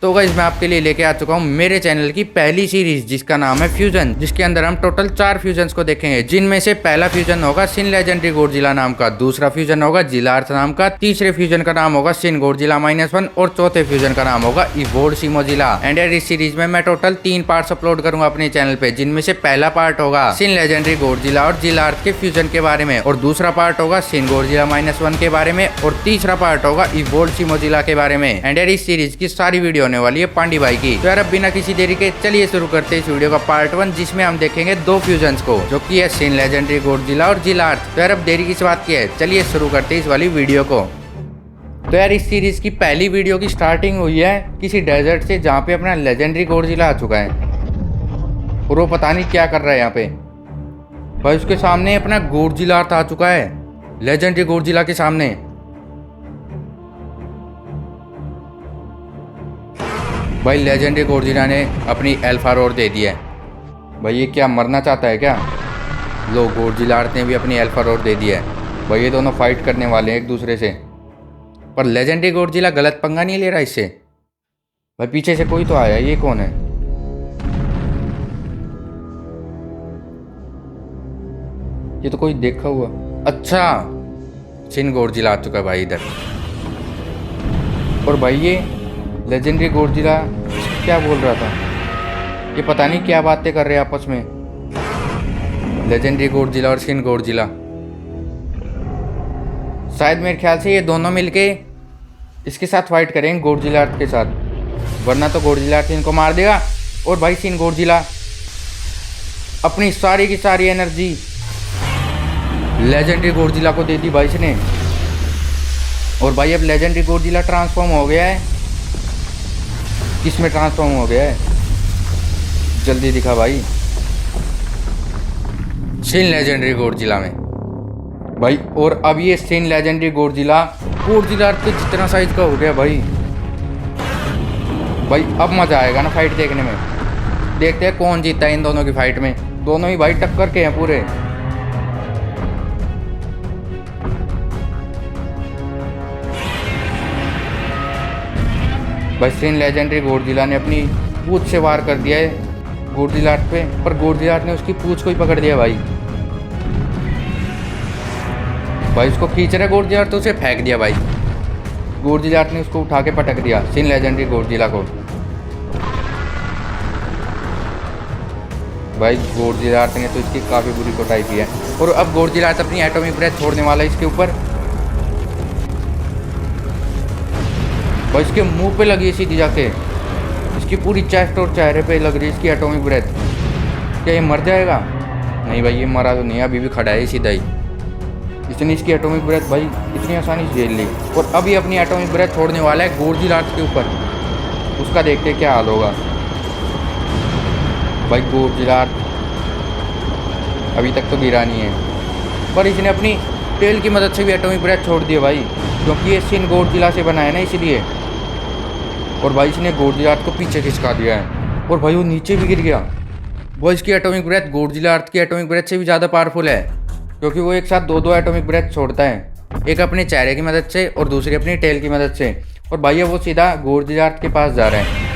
तो गाइस मैं आपके लिए लेके आ चुका हूँ मेरे चैनल की पहली सीरीज जिसका नाम है फ्यूजन, जिसके अंदर हम टोटल 4 फ्यूजन्स को देखेंगे, जिनमें से पहला फ्यूजन होगा सिन लेजेंडरी गोडजिला नाम का, दूसरा फ्यूजन होगा जिलार्थ नाम का, तीसरे फ्यूजन का नाम होगा सिन गोडजिला -1 और चौथे फ्यूजन का नाम होगा इवोल्ड सिमोजिला। एंड यार इस सीरीज में मैं टोटल 3 पार्ट्स अपलोड करूंगा अपने चैनल पे, जिनमें से पहला पार्ट होगा सिन लेजेंडरी गोडजिला और जिलार्थ के फ्यूजन के बारे में, और दूसरा पार्ट होगा सिन गोडजिला -1 के बारे में, और तीसरा पार्ट होगा इवोल्ड सिमोजिला के बारे में। एंड यार इस सीरीज की सारी वीडियो होने वाली है पांडी भाई की। तो यार अब बिना किसी देरी के चलिए शुरू करते हैं इस वीडियो का पार्ट 1, जिसमें हम देखेंगे 2 फ्यूजन्स को, जो कि है सिन लेजेंडरी गोडजिला और जिलार्थ। तो यार अब देरी किस बात की है, चलिए शुरू करते हैं इस वाली वीडियो को। तो यार इस सीरीज की पहली वीडियो की स्टार्टिंग हुई है किसी डेजर्ट से, जहाँ पे अपना लेजेंडरी गोडजिला आ चुका है और वो पता नहीं क्या कर रहा है यहाँ पे। भाई उसके सामने अपना गोडजिलार्थ आ चुका है, लेजेंडरी गोडजिला के सामने। भाई लेजेंडरी गोडजिला ने अपनी अल्फा रोर दे दी है। भाई ये क्या मरना चाहता है क्या? लो गोडजिलार्थ ने भी अपनी अल्फा रोर दे दी है। भाई ये दोनों फाइट करने वाले हैं एक दूसरे से, पर लेजेंडरी गोडजिला गलत पंगा नहीं ले रहा इससे। भाई पीछे से कोई तो आया, ये कौन है? ये तो कोई देखा हुआ। अच्छा सिन गोडजिला आ चुका है भाई इधर। और भाई ये लेजेंडरी गोडजिला क्या बोल रहा था, ये पता नहीं क्या बातें कर रहे हैं आपस में लेजेंडरी गोडजिला और सिन गोडजिला। शायद मेरे ख्याल से ये दोनों मिलके इसके साथ फाइट करेंगे गोडजिलार्थ के साथ, वरना तो गोडजिलार्थ इनको मार देगा। और भाई सिन गोडजिला अपनी सारी की सारी एनर्जी लेजेंडरी गोडजिला को दे दी भाई इसने। और भाई अब लेजेंडरी गोडजिला ट्रांसफॉर्म हो गया है। किसमें ट्रांसफॉर्म हो गया है, जल्दी दिखा भाई। सिन लेजेंडरी गोडजिला में भाई। और अब ये सिन लेजेंडरी गोडजिला गोडजिलार्थ के जितना साइज का हो गया भाई। भाई अब मजा आएगा ना फाइट देखने में। देखते हैं कौन जीतता है इन दोनों की फाइट में। दोनों ही भाई टक्कर के हैं पूरे। भाई सिन लेजेंडरी गोडजिला ने अपनी पूंछ से वार कर दिया है गोडजिलार्थ पे, पर गोडजिलार्थ ने उसकी पूंछ को ही पकड़ दिया भाई। भाई उसको खींच रहा है गोडजिलार्थ, तो उसे फेंक दिया भाई। गोडजिलार्थ ने उसको उठा के पटक दिया सिन लेजेंडरी गोडजिला को। भाई गोडजिलार्थ ने तो इसकी काफ़ी बुरी कुटाई की है। और अब गोडजिलार्थ अपनी एटॉमिक ब्रेथ छोड़ने वाला है इसके ऊपर। भाई इसके मुंह पे लगी है सीधी जाके, इसकी पूरी चेस्ट और चेहरे पे लग रही है इसकी एटॉमिक ब्रेथ। क्या ये मर जाएगा? नहीं भाई ये मरा तो नहीं, अभी भी खड़ा है सीधा ही। इसने इसकी एटॉमिक ब्रेथ भाई इतनी आसानी से झेल ली। और अभी अपनी एटॉमिक ब्रेथ छोड़ने वाला है गोडजिलार्थ के ऊपर। उसका देखते क्या हाल होगा। भाई गोडजिलार्थ अभी तक तो गिरा नहीं है, पर इसने अपनी टेल की मदद से भी एटॉमिक ब्रेथ छोड़ दी है भाई, क्योंकि ये सिन गोडजिला से बना है ना इसलिए। और भाई इसने गोडजिलार्थ को पीछे खिसका दिया है, और भाई वो नीचे भी गिर गया। वो इसकी एटॉमिक ब्रेथ गोडजिलार्थ की एटॉमिक ब्रेथ से भी ज़्यादा पावरफुल है, क्योंकि वो एक साथ दो एटॉमिक ब्रेथ छोड़ता है, एक अपने चेहरे की मदद से और दूसरी अपनी टेल की मदद से। और भाई वो सीधा गोडजिलार्थ के पास जा रहा है।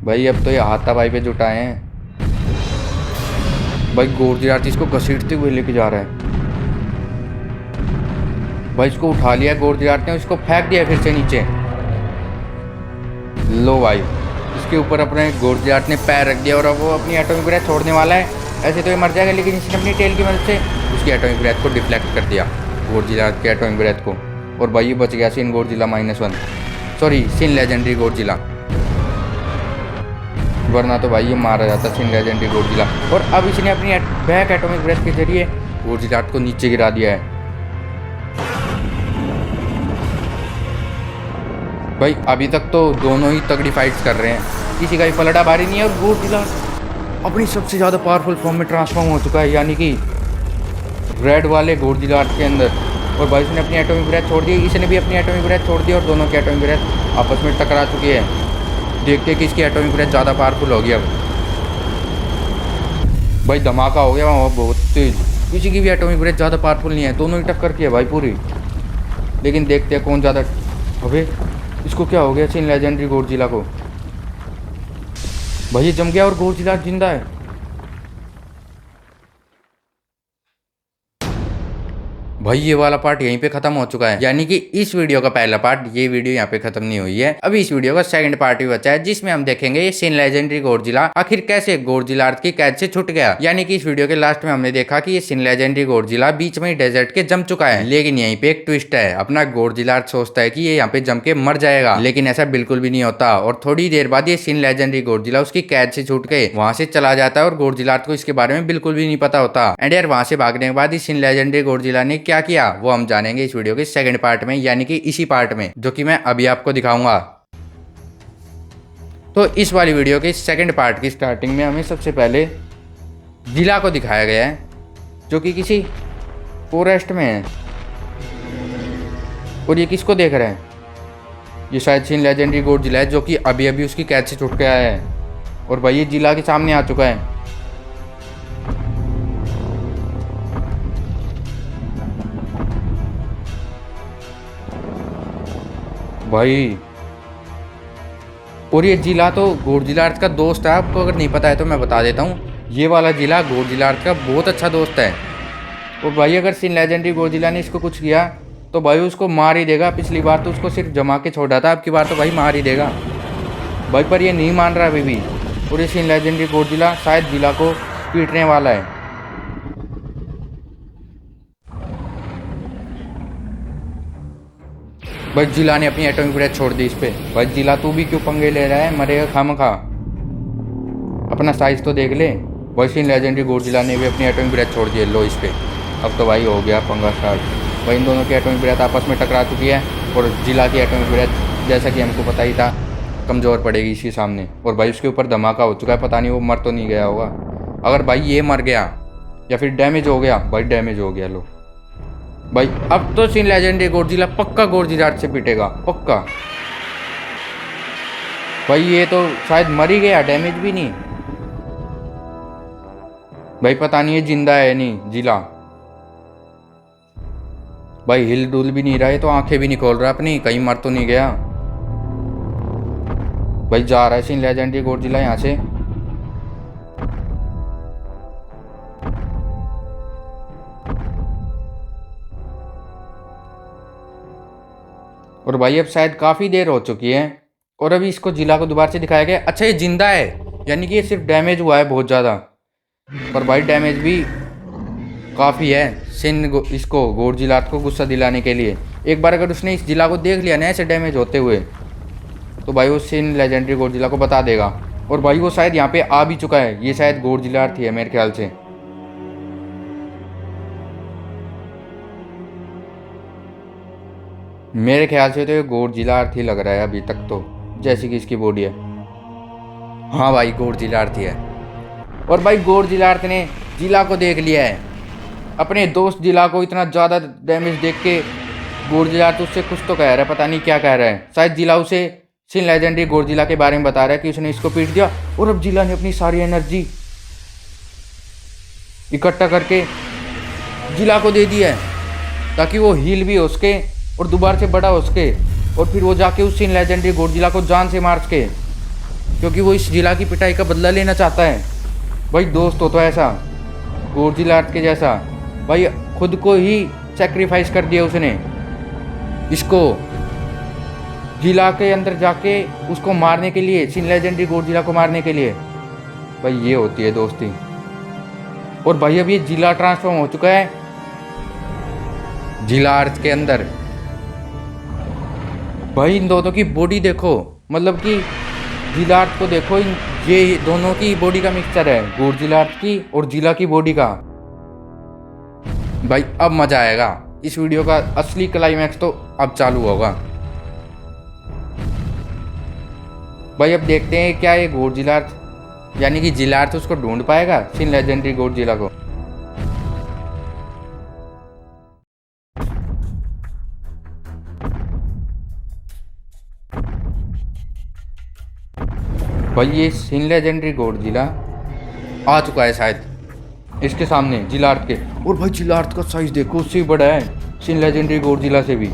भाई अब तो ये हाथापाई पे जुटाए हैं। भाई गोडजिलार्थ इसको घसीटते हुए लेके जा रहा है। भाई इसको उठा लिया गोडजिलार्थ ने, इसको फेंक दिया फिर से नीचे। लो भाई इसके ऊपर अपने गोडजिलार्थ ने पैर रख दिया, और अब वो अपनी एटॉमिक ब्रेथ छोड़ने वाला है। ऐसे तो ये मर जाएगा, लेकिन इसने अपनी टेल की मदद से उसकी एटॉमिक ब्रेथ को डिफ्लेक्ट कर दिया, गोडजिलार्थ के एटॉमिक ब्रेथ को। और भाई ये बच गया सिन गोडजिला -1, सॉरी सिन लेजेंडरी गोडजिला, वरना तो भाई ये मारा जाता सिन लेजेंडरी गोडजिला। और अब इसने अपनी बैक एटॉमिक ब्रेथ के जरिए गोडजिलार्थ को नीचे गिरा दिया है। भाई अभी तक तो दोनों ही तगड़ी फाइट्स कर रहे हैं, किसी का भी पलड़ा भारी नहीं है। और गोडजिलार्थ अपनी सबसे ज़्यादा पावरफुल फॉर्म में ट्रांसफॉर्म हो चुका है, यानी कि रेड वाले गोडजिलार्थ के अंदर। और भाई इसने अपनी एटॉमिक ब्रेथ छोड़ दी, इसने भी अपनी एटॉमिक ब्रेथ छोड़ दी, और दोनों की एटॉमिक ब्रेथ आपस में टकरा चुकी है। देखते कि इसकी एटॉमिक ब्रेथ ज़्यादा पावरफुल हो गया। भाई धमाका हो गया वहाँ बहुत तेज। किसी की भी एटॉमिक ब्रेथ ज़्यादा पावरफुल नहीं है, दोनों ही टक्कर की है भाई पूरी। लेकिन देखते हैं कौन ज़्यादा। अबे इसको क्या हो गया सिन लेजेंडरी गोडजिला को? भाई ये जम गया और गोडजिला जिंदा है। भाई ये वाला पार्ट यहीं पे खत्म हो चुका है, यानी कि इस वीडियो का पहला पार्ट, ये वीडियो यहाँ पे खत्म नहीं हुई है। अभी इस वीडियो का सेकंड पार्ट भी बचा है, जिसमें हम देखेंगे ये सिन लेजेंडरी गोडजिला आखिर कैसे गोडजिला अर्थ की कैद से छूट गया। यानी कि इस वीडियो के लास्ट में हमने देखा कि ये सिन लेजेंडरी गोडजिला बीच में डेजर्ट के जम चुका है, लेकिन यहीं पे एक ट्विस्ट है। अपना गोडजिला अर्थ सोचता है कि ये यहाँ पे जम के मर जाएगा, लेकिन ऐसा बिल्कुल भी नहीं होता। और थोड़ी देर बाद ये सिन लेजेंडरी गोडजिला उसकी कैद से छूट के वहां से चला जाता है और गोडजिला अर्थ को इसके बारे में बिल्कुल भी नहीं पता होता। एंड यार वहां से भागने के बाद सिन लेजेंडरी गोडजिला ने क्या किया वो हम जानेंगे इस वीडियो के सेकंड पार्ट में, यानी कि इसी पार्ट में जो कि मैं अभी आपको दिखाऊंगा। तो इस वाली वीडियो के सेकंड पार्ट की स्टार्टिंग में हमें सबसे पहले जिला को दिखाया गया है, जो कि किसी फॉरेस्ट में है। और ये किसको देख रहे हैं? ये शायद सिन लेजेंडरी गोडजिला है, जो कि अभी अभी उसकी कैद से छूट के आया है। और भाई ये जिला के सामने आ चुका है। भाई और ये जिला तो गोडजिला अर्थ का दोस्त है। आपको अगर नहीं पता है तो मैं बता देता हूँ, ये वाला जिला गोडजिला अर्थ का बहुत अच्छा दोस्त है। और भाई अगर सिन लेजेंडरी गोडजिला ने इसको कुछ किया तो भाई उसको मार ही देगा। पिछली बार तो उसको सिर्फ जमा के छोड़ा था, अब की बार तो भाई मार ही देगा भाई। पर ये नहीं मान रहा अभी भी। और ये सिन लेजेंडरी गोडजिला शायद जिला को पीटने वाला है। भाई जिला ने अपनी एटॉमिक ब्रेथ छोड़ दी इस पे। भाई जिला तू भी क्यों पंगे ले रहा है? मरेगा खामखा, अपना साइज तो देख ले। भाई सिन लेजेंडरी गोडजिला ने भी अपनी एटॉमिक ब्रेथ छोड़ दी है। लो इस पे। अब तो भाई हो गया पंगा स्टार्ट। भाई इन दोनों की एटॉमिक ब्रेथ आपस में टकरा चुकी है और जिला की एटॉमिक ब्रेथ जैसा कि हमको पता ही था कमज़ोर पड़ेगी इसके सामने। और भाई उसके ऊपर धमाका हो चुका है, पता नहीं वो मर तो नहीं गया होगा। अगर भाई ये मर गया या फिर डैमेज हो गया, भाई डैमेज हो गया। लो भाई अब तो सिन लेजेंडरी गोडजिला पक्का गोडजिला अर्थ से पिटेगा, पक्का। भाई ये तो शायद मर ही गया, डैमेज भी नहीं। भाई पता नहीं ये जिंदा है नहीं जिला। भाई हिल डुल भी नहीं रहा है, तो आंखें भी नहीं खोल रहा अपनी, कहीं मर तो नहीं गया। भाई जा रहा है सिन लेजेंडरी गोडजिला यहाँ से। और भाई अब शायद काफ़ी देर हो चुकी है और अभी इसको जिला को दोबारा से दिखाया गया। अच्छा ये जिंदा है, यानी कि ये सिर्फ डैमेज हुआ है बहुत ज़्यादा, पर भाई डैमेज भी काफ़ी है इसको गोडजिला को गुस्सा दिलाने के लिए। एक बार अगर उसने इस जिला को देख लिया ना ऐसे डैमेज होते हुए, तो भाई वो सिन लेजेंडरी गोडजिला को बता देगा। और भाई वो शायद यहाँ पे आ भी चुका है। ये शायद गोडजिला अर्थ ही है मेरे ख्याल से। मेरे ख्याल से तो ये गोडजिला अर्थ ही लग रहा है अभी तक तो, जैसी कि इसकी बॉडी है। हाँ भाई गोडजिला अर्थ ही है। और भाई गोडजिला अर्थ ने जिला को देख लिया है। अपने दोस्त जिला को इतना ज़्यादा डैमेज देख के गोडजिला अर्थ उससे कुछ तो कह रहा है, पता नहीं क्या कह रहा है। शायद जिला उसे सिन लेजेंडरी गोडजिला के बारे में बता रहा है कि उसने इसको पीट दिया। और अब जिला ने अपनी सारी एनर्जी इकट्ठा करके जिला को दे दी है, ताकि वो हील भी हो सके और दोबारा से बड़ा हो सके। और फिर वो जाके उस सिन लेजेंडरी गोडजिला को जान से मार सके, क्योंकि वो इस जिला की पिटाई का बदला लेना चाहता है। भाई दोस्त हो तो ऐसा गोडजिला अर्थ के जैसा। भाई खुद को ही सेक्रीफाइस कर दिया उसने इसको जिला के अंदर जाके उसको मारने के लिए, सिन लेजेंडरी गोडजिला को मारने के लिए। भाई ये होती है दोस्ती। और भाई अब ये जिला ट्रांसफॉर्म हो चुका है जिला अर्थ के अंदर। भाई इन दोनों की बॉडी देखो, मतलब कि जिला अर्थ को देखो, ये दोनों की बॉडी का मिक्सचर है, गोडजिला अर्थ की और जिला की बॉडी का। भाई अब मजा आएगा। इस वीडियो का असली क्लाइमैक्स तो अब चालू होगा। भाई अब देखते हैं क्या ये गोडजिला अर्थ यानी कि जिला अर्थ उसको ढूंढ पाएगा सिन लेजेंडरी गोडजिला को। भाई ये सिन लेजेंडरी गोडजिला आ चुका है शायद इसके सामने जिला अर्थ के। और भाई जिला अर्थ का साइज देखो, उससे बड़ा है सिन लेजेंडरी गोडजिला से भी।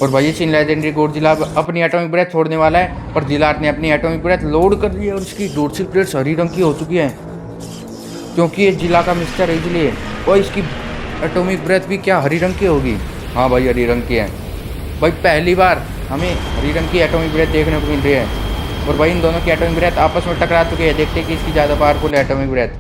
और भाई सिन लेजेंडरी गोडजिला अपनी एटॉमिक ब्रेथ छोड़ने वाला है, पर जिलार्थ ने अपनी एटॉमिक ब्रेथ लोड कर ली है और इसकी डोर्सल प्लेट्स हरी रंग की हो चुकी है क्योंकि ये जिला का मिक्सचर है इसलिए। और इसकी एटॉमिक ब्रेथ भी क्या हरी रंग की होगी? हाँ भाई हरी रंग की है। भाई पहली बार हमें हरी रंग की एटॉमिक ब्रेथ देखने को मिल रही है। और भाई इन दोनों की एटॉमिक ब्रेथ आपस में टकरा चुकी है। देखते हैं कि इसकी ज़्यादा पावरफुल है एटॉमिक ब्रेथ।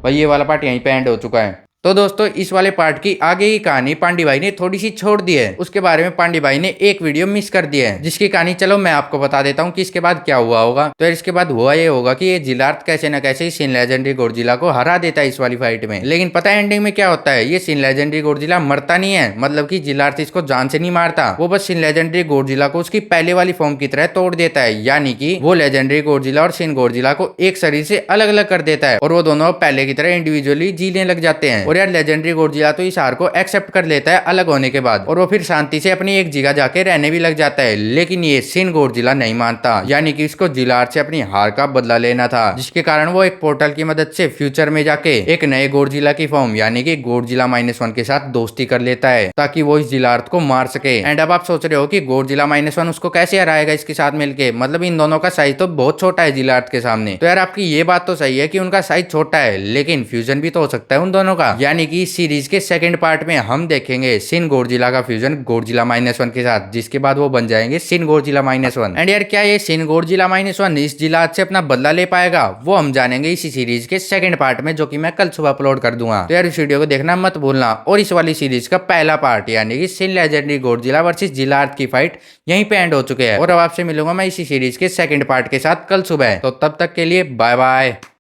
भाई ये वाला पार्ट यहीं पे एंड हो चुका है। तो दोस्तों इस वाले पार्ट की आगे की कहानी पांडी भाई ने थोड़ी सी छोड़ दी है। उसके बारे में पांडी भाई ने एक वीडियो मिस कर दिया है, जिसकी कहानी चलो मैं आपको बता देता हूँ कि इसके बाद क्या हुआ होगा। तो इसके बाद हुआ ये होगा कि ये जिलार्थ कैसे न कैसे सिन लेजेंडरी गोडजिला को हरा देता है इस वाली फाइट में। लेकिन पता है एंडिंग में क्या होता है? ये सिन लेजेंडरी गोडजिला मरता नहीं है, मतलब की जिलार्थ इसको जान से नहीं मारता। वो बस सिन लेजेंडरी गोडजिला को उसकी पहले वाली फॉर्म की तरह तोड़ देता है, यानी कि वो लेजेंडरी गोडजिला और सिन गोडजिला को एक शरीर से अलग अलग कर देता है और वो दोनों पहले की तरह इंडिविजुअली जीने लग जाते हैं। और यार लेजेंडरी गोडजिला तो इस हार को एक्सेप्ट कर लेता है अलग होने के बाद, और वो फिर शांति से अपनी एक जगह जाके रहने भी लग जाता है। लेकिन ये सिन गोडजिला नहीं मानता, यानी कि इसको जिलार्थ से अपनी हार का बदला लेना था, जिसके कारण वो एक पोर्टल की मदद से फ्यूचर में जाके एक नए गोडजिला की फॉर्म यानी कि गोडजिला -1 के साथ दोस्ती कर लेता है ताकि वो इस जिलार्थ को मार सके। एंड अब आप सोच रहे हो कि गोडजिला -1 उसको कैसे हराएगा इसके साथ मिलके? मतलब इन दोनों का साइज तो बहुत छोटा है जिलार्थ के सामने। तो यार आपकी ये बात तो सही है कि उनका साइज छोटा है, लेकिन फ्यूजन भी तो हो सकता है उन दोनों का। यानी कि सीरीज के सेकंड पार्ट में हम देखेंगे सिन गोडजिला का फ्यूजन गोडजिला -1 के साथ, जिसके बाद वो बन जाएंगे सिन गोडजिला -1। एंड यार क्या ये सिन गोडजिला -1 इस जिलार्थ से अपना बदला ले पाएगा? वो हम जानेंगे इसी सीरीज के सेकंड पार्ट में, जो कि मैं कल सुबह अपलोड कर दूंगा। तो यार इस वीडियो को देखना मत भूलना। और इस वाली सीरीज का पहला पार्ट यानी कि सिन लेजेंडरी गोडजिला वर्सेस जिलार्थ की फाइट यहीं पे एंड हो चुके हैं। और अब आपसे मिलूंगा मैं इसी सीरीज के सेकंड पार्ट के साथ कल सुबह। तो तब तक के लिए बाय बाय।